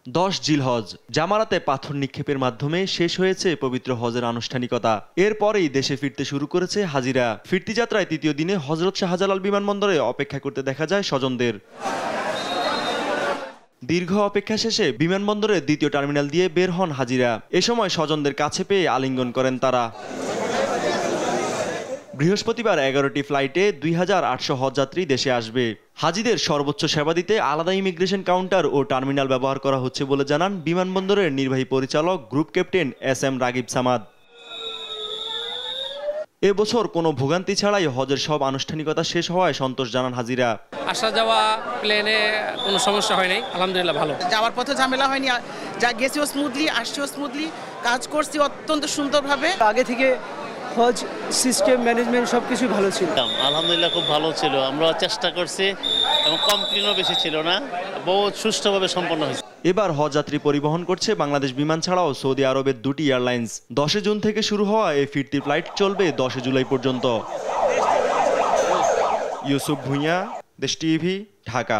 10 জিলহজ জামারাতে পাথর নিক্ষেপের মাধ্যমে শেষ হয়েছে পবিত্র হজের আনুষ্ঠানিকতা। এরপরেই দেশে ফিরতে শুরু করেছে হাজিরা। ফিরতি যাত্রায় তৃতীয় দিনে হযরত শাহজালাল বিমানবন্দরে অপেক্ষা করতে দেখা যায় স্বজনদের। দীর্ঘ অপেক্ষা শেষে বিমানবন্দরের দ্বিতীয় টার্মিনাল দিয়ে বের হন হাজিরা। এ সময় স্বজনদের কাছে পেয়ে আলিঙ্গন করেন তারা। বৃহস্পতিবার 11টি ফ্লাইটে 2800 হজযাত্রী দেশে আসবে। হাজিদের সর্বোচ্চ সেবা দিতে আলাদা ইমিগ্রেশন কাউন্টার ও টার্মিনাল ব্যবহার করা হচ্ছে বলে জানান বিমানবন্দরের নির্বাহী পরিচালক group captain SM Ragib Samad. এবছর কোনো ভোগান্তি ছাড়াই হজের সব আনুষ্ঠানিকতা শেষ হওয়ায় সন্তোষ জানান হাজিরা। আসা যাওয়া প্লেনে কোনো সমস্যা হয়নি, আলহামদুলিল্লাহ ভালো। যাওয়ার পথে ঝামেলা হয়নি, যা গেছিও স্মুথলি, আসছেও স্মুথলি, কাজ করছি অত্যন্ত সুন্দরভাবে। আগে থেকে হজ সিস্টেম ম্যানেজমেন্ট সবকিছু ভালো ছিল। আলহামদুলিল্লাহ খুব ভালো ছিল। আমরা চেষ্টা করছি এবং কমপ্লেনও বেশি ছিল না, বহুত সুষ্ঠুভাবে সম্পন্ন হয়েছে। এবার হজযাত্রী পরিবহন করছে বাংলাদেশ বিমান ছাড়াও সৌদি আরবের 2টি এয়ারলাইন্স। 10 জুন থেকে শুরু হওয়া এই ফিরতি ফ্লাইট চলবে 10 জুলাই পর্যন্ত। ইউসুফ ভুঁইয়া, দেশ টিভি, ঢাকা।